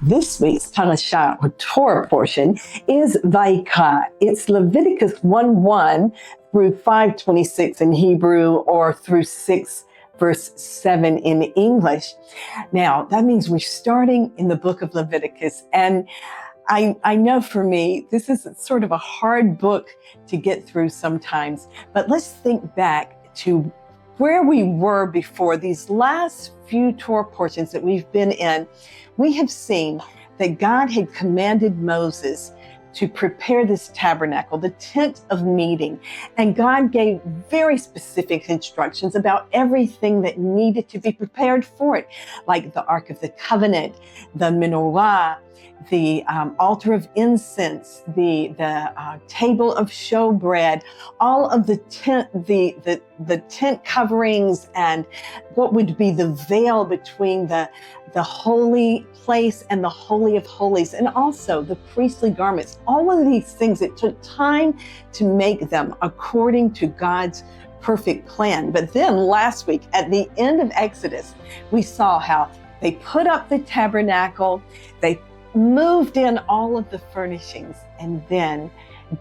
This week's parasha or Torah portion is Vayikra. It's Leviticus 1:1 through 5:26 in Hebrew, or through 6 verse 7 in English. Now, that means we're starting in the book of Leviticus, and I know for me, this is sort of a hard book to get through sometimes, but let's think back to where we were before these last few Torah portions that we've been in. We have seen that God had commanded Moses to prepare this tabernacle, the tent of meeting. And God gave very specific instructions about everything that needed to be prepared for it, like the Ark of the Covenant, the menorah, the altar of incense, the table of showbread, all of the tent coverings, and what would be the veil between the holy place and the Holy of Holies, and also the priestly garments. All of these things, it took time to make them according to God's perfect plan. But then last week, at the end of Exodus, we saw how they put up the tabernacle, they moved in all of the furnishings, and then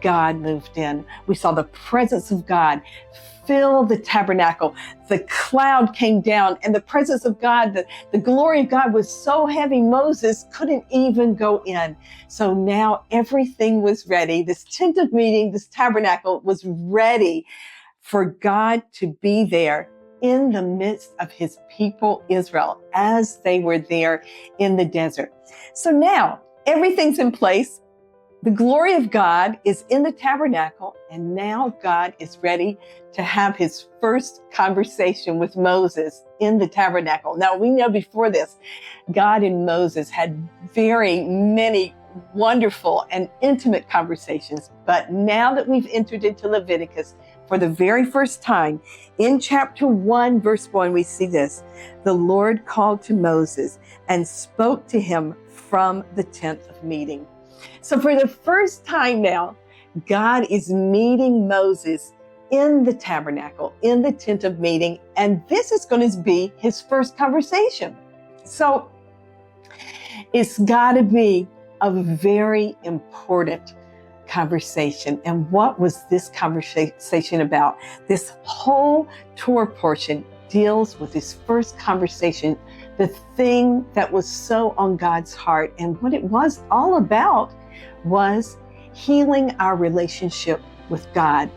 God moved in. We saw the presence of God fill the tabernacle. The cloud came down, and the presence of God, the glory of God was so heavy, Moses couldn't even go in. So now everything was ready. This tent of meeting, this tabernacle was ready for God to be there in the midst of his people Israel as they were there in the desert. So now everything's in place. The glory of God is in the tabernacle, and now God is ready to have his first conversation with Moses in the tabernacle. Now, we know before this, God and Moses had very many wonderful and intimate conversations. But now that we've entered into Leviticus for the very first time, in chapter 1, verse 1, we see this: the Lord called to Moses and spoke to him from the tent of meeting. So for the first time now, God is meeting Moses in the tabernacle, in the tent of meeting, and this is going to be his first conversation. So it's got to be a very important conversation. And what was this conversation about? This whole Torah portion deals with his first conversation, the thing that was so on God's heart. And what it was all about was healing our relationship with God.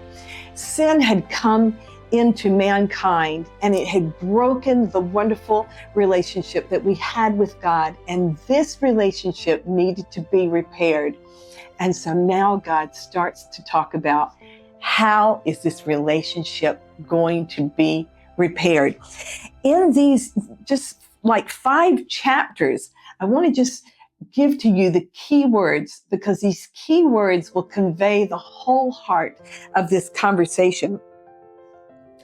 Sin had come into mankind, and it had broken the wonderful relationship that we had with God. And this relationship needed to be repaired. And so now God starts to talk about how is this relationship going to be repaired. In these just like 5 chapters, I want to just give to you the key words, because these key words will convey the whole heart of this conversation.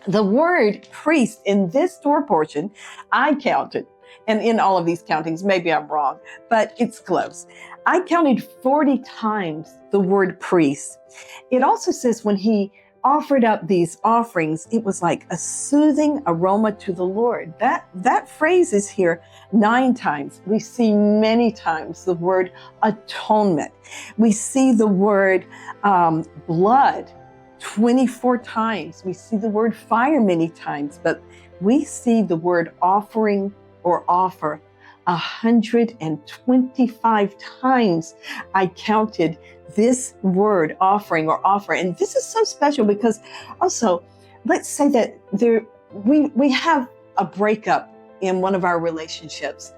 The word priest in this Torah portion, I counted, and in all of these countings, maybe I'm wrong, but it's close. I counted 40 times the word priest. It also says when he offered up these offerings, it was like a soothing aroma to the Lord. That phrase is here 9 times. We see many times the word atonement. We see the word blood 24 times. We see the word fire many times, but we see the word offering or offer 125 times. I counted this word offering or offer. And this is so special because also, let's say that we have a breakup in one of our relationships.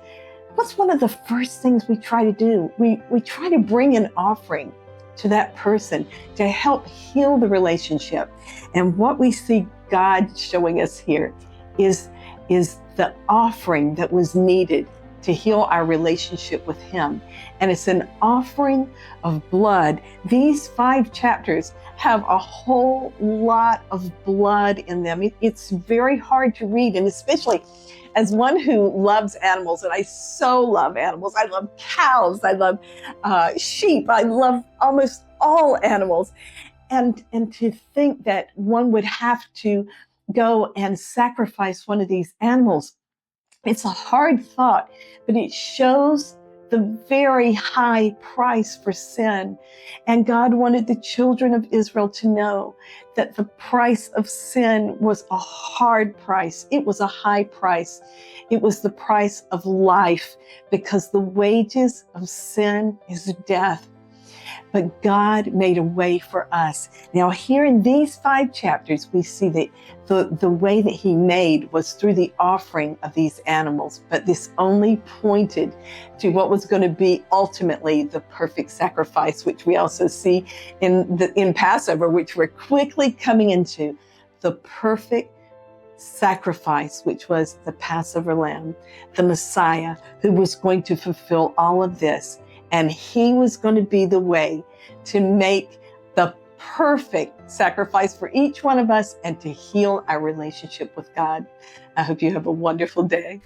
What's one of the first things we try to do? We try to bring an offering to that person to help heal the relationship. And what we see God showing us here is the offering that was needed to heal our relationship with him. And it's an offering of blood. These 5 chapters have a whole lot of blood in them. It's very hard to read, and especially as one who loves animals, and I so love animals. I love cows, I love sheep, I love almost all animals. And to think that one would have to go and sacrifice one of these animals, it's a hard thought, but it shows the very high price for sin. And God wanted the children of Israel to know that the price of sin was a hard price. It was a high price. It was the price of life, because the wages of sin is death. But God made a way for us. Now, here in these 5 chapters, we see that the way that he made was through the offering of these animals. But this only pointed to what was going to be ultimately the perfect sacrifice, which we also see in Passover, which we're quickly coming into, the perfect sacrifice, which was the Passover lamb, the Messiah, who was going to fulfill all of this. And he was going to be the way to make the perfect sacrifice for each one of us and to heal our relationship with God. I hope you have a wonderful day.